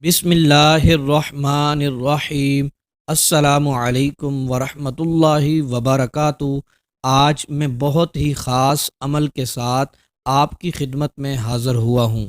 بسم اللہ الرحمن الرحیم۔ السلام علیکم ورحمۃ اللہ وبرکاتہ۔ آج میں بہت ہی خاص عمل کے ساتھ آپ کی خدمت میں حاضر ہوا ہوں،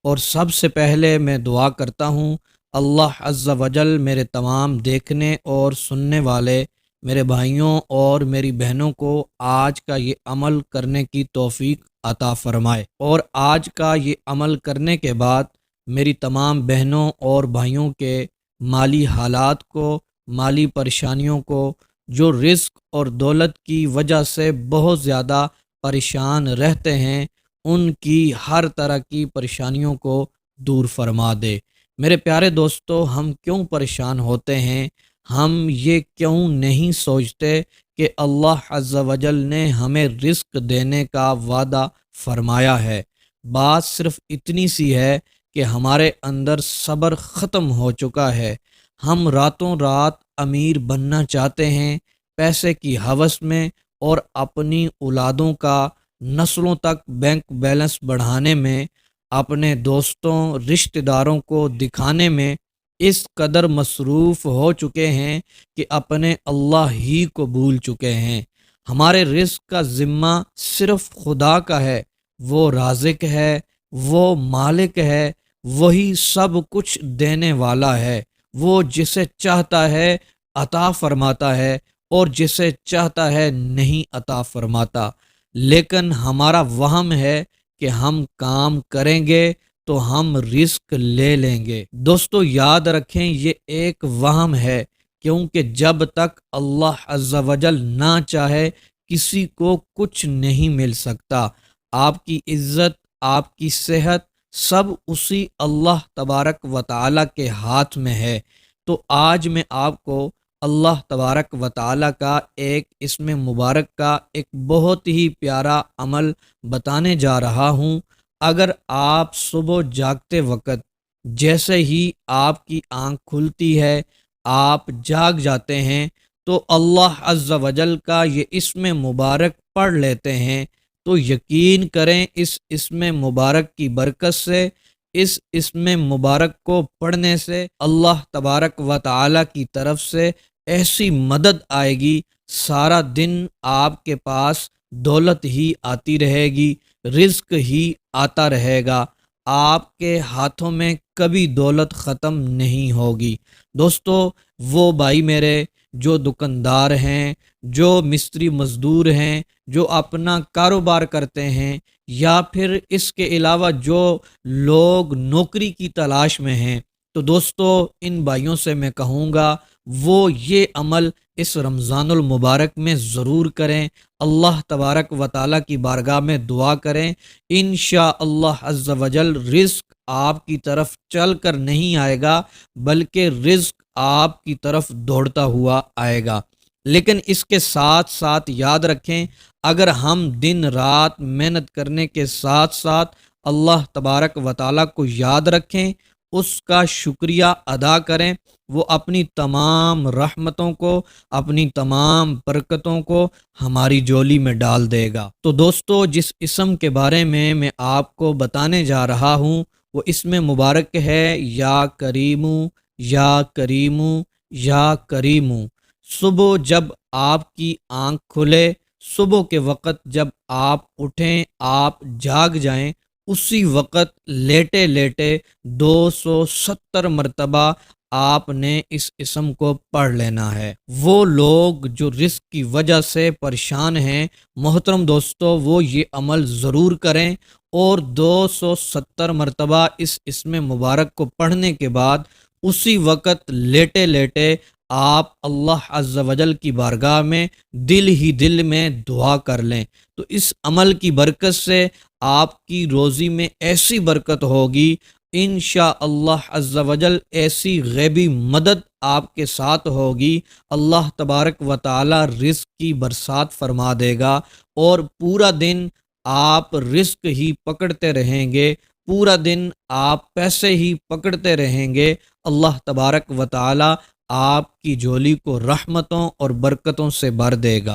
اور سب سے پہلے میں دعا کرتا ہوں اللہ عز و جل میرے تمام دیکھنے اور سننے والے میرے بھائیوں اور میری بہنوں کو آج کا یہ عمل کرنے کی توفیق عطا فرمائے، اور آج کا یہ عمل کرنے کے بعد میری تمام بہنوں اور بھائیوں کے مالی حالات کو، مالی پریشانیوں کو، جو رزق اور دولت کی وجہ سے بہت زیادہ پریشان رہتے ہیں، ان کی ہر طرح کی پریشانیوں کو دور فرما دے۔ میرے پیارے دوستو، ہم کیوں پریشان ہوتے ہیں؟ ہم یہ کیوں نہیں سوچتے کہ اللہ عز و جل نے ہمیں رزق دینے کا وعدہ فرمایا ہے؟ بات صرف اتنی سی ہے کہ ہمارے اندر صبر ختم ہو چکا ہے۔ ہم راتوں رات امیر بننا چاہتے ہیں، پیسے کی ہوس میں اور اپنی اولادوں کا نسلوں تک بینک بیلنس بڑھانے میں، اپنے دوستوں رشتہ داروں کو دکھانے میں اس قدر مصروف ہو چکے ہیں کہ اپنے اللہ ہی کو بھول چکے ہیں۔ ہمارے رزق کا ذمہ صرف خدا کا ہے۔ وہ رازق ہے، وہ مالک ہے، وہی سب کچھ دینے والا ہے۔ وہ جسے چاہتا ہے عطا فرماتا ہے، اور جسے چاہتا ہے نہیں عطا فرماتا۔ لیکن ہمارا وہم ہے کہ ہم کام کریں گے تو ہم رزق لے لیں گے۔ دوستو یاد رکھیں، یہ ایک وہم ہے، کیونکہ جب تک اللہ عز و جل نہ چاہے کسی کو کچھ نہیں مل سکتا۔ آپ کی عزت، آپ کی صحت، سب اسی اللہ تبارک و تعالیٰ کے ہاتھ میں ہے۔ تو آج میں آپ کو اللہ تبارک و تعالیٰ کا ایک اسم مبارک کا ایک بہت ہی پیارا عمل بتانے جا رہا ہوں۔ اگر آپ صبح جاگتے وقت جیسے ہی آپ کی آنکھ کھلتی ہے، آپ جاگ جاتے ہیں، تو اللہ عز و جل کا یہ اسم مبارک پڑھ لیتے ہیں، تو یقین کریں اس اسم مبارک کی برکت سے، اس اسم مبارک کو پڑھنے سے اللہ تبارک و تعالیٰ کی طرف سے ایسی مدد آئے گی، سارا دن آپ کے پاس دولت ہی آتی رہے گی، رزق ہی آتا رہے گا، آپ کے ہاتھوں میں کبھی دولت ختم نہیں ہوگی۔ دوستو، وہ بھائی میرے جو دکاندار ہیں، جو مستری مزدور ہیں، جو اپنا کاروبار کرتے ہیں، یا پھر اس کے علاوہ جو لوگ نوکری کی تلاش میں ہیں، تو دوستو ان بھائیوں سے میں کہوں گا وہ یہ عمل اس رمضان المبارک میں ضرور کریں، اللہ تبارک و تعالیٰ کی بارگاہ میں دعا کریں، انشاءاللہ عز و جل رزق آپ کی طرف چل کر نہیں آئے گا، بلکہ رزق آپ کی طرف دوڑتا ہوا آئے گا۔ لیکن اس کے ساتھ ساتھ یاد رکھیں، اگر ہم دن رات محنت کرنے کے ساتھ ساتھ اللہ تبارک و تعالیٰ کو یاد رکھیں، اس کا شکریہ ادا کریں، وہ اپنی تمام رحمتوں کو، اپنی تمام برکتوں کو ہماری جولی میں ڈال دے گا۔ تو دوستو، جس اسم کے بارے میں آپ کو بتانے جا رہا ہوں، وہ اسم مبارک ہے یا کریمو، یا کریمو، یا کریمو۔ صبح جب آپ کی آنکھ کھلے، صبح کے وقت جب آپ اٹھیں، آپ جاگ جائیں، اسی وقت لیٹے لیٹے 270 مرتبہ آپ نے اس اسم کو پڑھ لینا ہے۔ وہ لوگ جو رزق کی وجہ سے پریشان ہیں، محترم دوستو، وہ یہ عمل ضرور کریں، اور 270 مرتبہ اس اسم مبارک کو پڑھنے کے بعد اسی وقت لیٹے لیٹے آپ اللہ عز و جل کی بارگاہ میں دل ہی دل میں دعا کر لیں، تو اس عمل کی برکت سے آپ کی روزی میں ایسی برکت ہوگی، انشاءاللہ عز و جل ایسی غیبی مدد آپ کے ساتھ ہوگی، اللہ تبارک و تعالی رزق کی برسات فرما دے گا، اور پورا دن آپ رزق ہی پکڑتے رہیں گے، پورا دن آپ پیسے ہی پکڑتے رہیں گے، اللہ تبارک و تعالی آپ کی جھولی کو رحمتوں اور برکتوں سے بھر دے گا۔